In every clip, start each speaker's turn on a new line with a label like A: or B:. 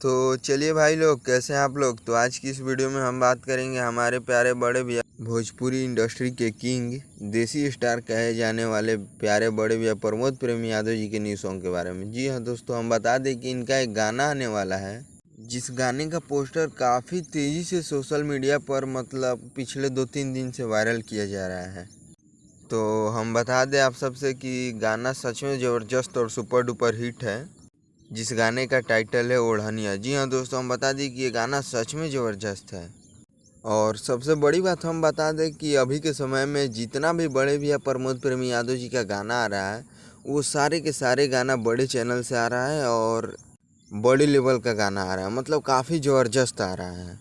A: तो चलिए भाई लोग, कैसे हैं आप लोग। तो आज की इस वीडियो में हम बात करेंगे हमारे प्यारे बड़े भैया, भोजपुरी इंडस्ट्री के किंग, देसी स्टार कहे जाने वाले प्यारे बड़े भैया प्रमोद प्रेम यादव जी के न्यू सॉन्ग के बारे में। जी हाँ दोस्तों, हम बता दें कि इनका एक गाना आने वाला है, जिस गाने का पोस्टर काफ़ी तेज़ी से सोशल मीडिया पर मतलब पिछले 2-3 दिन से वायरल किया जा रहा है। तो हम बता दें आप सबसे कि गाना सच में ज़बरदस्त और सुपर डुपर हिट है, जिस गाने का टाइटल है ओढ़निया। जी हाँ दोस्तों, हम बता दें कि ये गाना सच में ज़बरदस्त है। और सबसे बड़ी बात हम बता दें कि अभी के समय में जितना भी बड़े भैया प्रमोद प्रेमी यादव जी का गाना आ रहा है, वो सारे के सारे गाना बड़े चैनल से आ रहा है और बड़ी लेवल का गाना आ रहा है, मतलब काफ़ी ज़बरदस्त आ रहा है।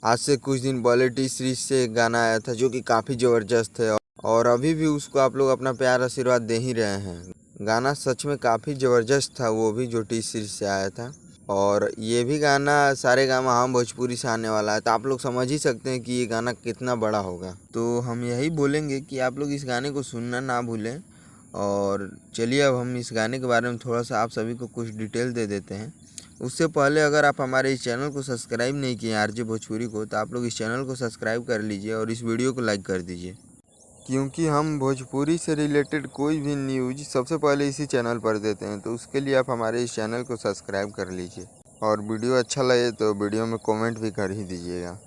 A: आज से कुछ दिन पहले टी सीरीज से एक गाना आया था जो कि काफ़ी ज़बरदस्त है, और अभी भी उसको आप लोग अपना प्यार आशीर्वाद दे ही रहे हैं। गाना सच में काफ़ी ज़बरदस्त था, वो भी जो टी सीरीज से आया था। और ये भी गाना सारेगामा हम भोजपुरी से आने वाला है, तो आप लोग समझ ही सकते हैं कि ये गाना कितना बड़ा होगा। तो हम यही बोलेंगे कि आप लोग इस गाने को सुनना ना भूलें। और चलिए अब हम इस गाने के बारे में थोड़ा सा आप सभी को कुछ डिटेल दे देते हैं। उससे पहले अगर आप हमारे इस चैनल को सब्सक्राइब नहीं किए आरजे भोजपुरी को, तो आप लोग इस चैनल को सब्सक्राइब कर लीजिए और इस वीडियो को लाइक कर दीजिए, क्योंकि हम भोजपुरी से रिलेटेड कोई भी न्यूज़ सबसे पहले इसी चैनल पर देते हैं। तो उसके लिए आप हमारे इस चैनल को सब्सक्राइब कर लीजिए, और वीडियो अच्छा लगे तो वीडियो में कमेंट भी कर ही दीजिएगा।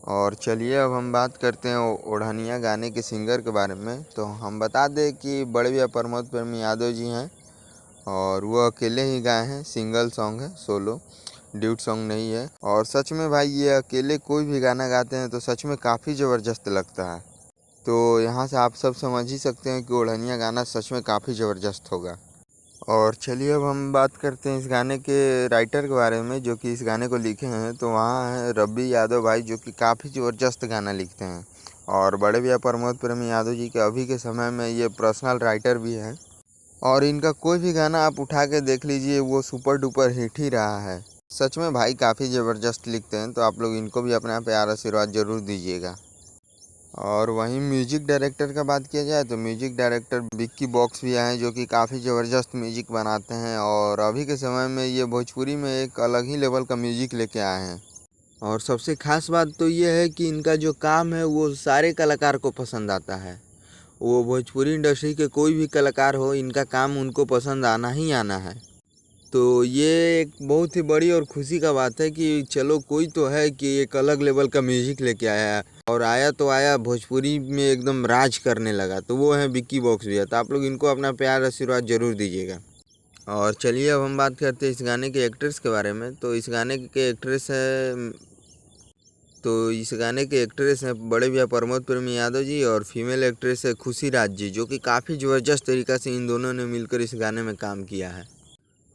A: और चलिए अब हम बात करते हैं ओढ़निया गाने के सिंगर के बारे में। तो हम बता दें कि बड़े भैया प्रमोद प्रेमी यादव जी हैं, और वो अकेले ही गाए हैं, सिंगल सॉन्ग है, सोलो ड्यूट सॉन्ग नहीं है। और सच में भाई ये अकेले कोई भी गाना गाते हैं तो सच में काफ़ी ज़बरदस्त लगता है। तो यहाँ से आप सब समझ ही सकते हैं कि ओढ़निया गाना सच में काफ़ी ज़बरदस्त होगा। और चलिए अब हम बात करते हैं इस गाने के राइटर के बारे में, जो कि इस गाने को लिखे हैं। तो वहाँ है रवि यादव भाई, जो कि काफ़ी ज़बरदस्त गाना लिखते हैं। और बड़े भैया प्रमोद प्रेमी यादव जी के अभी के समय में ये पर्सनल राइटर भी हैं, और इनका कोई भी गाना आप उठा के देख लीजिए, वो सुपर डुपर हिट ही रहा है। सच में भाई काफ़ी ज़बरदस्त लिखते हैं, तो आप लोग इनको भी अपना प्यार आशीर्वाद ज़रूर दीजिएगा। और वहीं म्यूजिक डायरेक्टर का बात किया जाए तो म्यूजिक डायरेक्टर विक्की बॉक्स भी आए हैं, जो कि काफ़ी ज़बरदस्त म्यूजिक बनाते हैं, और अभी के समय में ये भोजपुरी में एक अलग ही लेवल का म्यूजिक लेके आए हैं। और सबसे खास बात तो ये है कि इनका जो काम है वो सारे कलाकार को पसंद आता है। वो भोजपुरी इंडस्ट्री के कोई भी कलाकार हो, इनका काम उनको पसंद आना ही आना है। तो ये एक बहुत ही बड़ी और खुशी का बात है कि चलो कोई तो है कि एक अलग लेवल का म्यूजिक लेके आया है, और आया तो आया भोजपुरी में एकदम राज करने लगा। तो वो है विक्की बॉक्स भैया। तो आप लोग इनको अपना प्यार आशीर्वाद जरूर दीजिएगा। और चलिए अब हम बात करते हैं इस गाने के एक्ट्रेस के बारे में। तो इस गाने के एक्ट्रेस हैं बड़े भैया प्रमोद प्रेमी यादव जी, और फीमेल एक्ट्रेस है खुशी राज जी, जो कि काफ़ी ज़बरदस्त तरीक़ा से इन दोनों ने मिलकर इस गाने में काम किया है।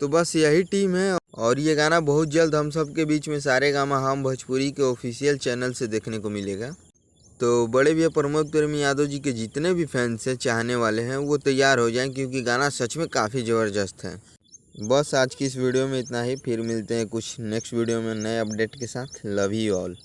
A: तो बस यही टीम है, और ये गाना बहुत जल्द हम सब के बीच में सारेगामा हम भोजपुरी के ऑफिशियल चैनल से देखने को मिलेगा। तो बड़े भैया प्रमोद प्रेमी यादव जी के जितने भी फैंस हैं, चाहने वाले हैं, वो तैयार हो जाएं, क्योंकि गाना सच में काफ़ी ज़बरदस्त है। बस आज की इस वीडियो में इतना ही, फिर मिलते हैं कुछ नेक्स्ट वीडियो में नए अपडेट के साथ। Love you all.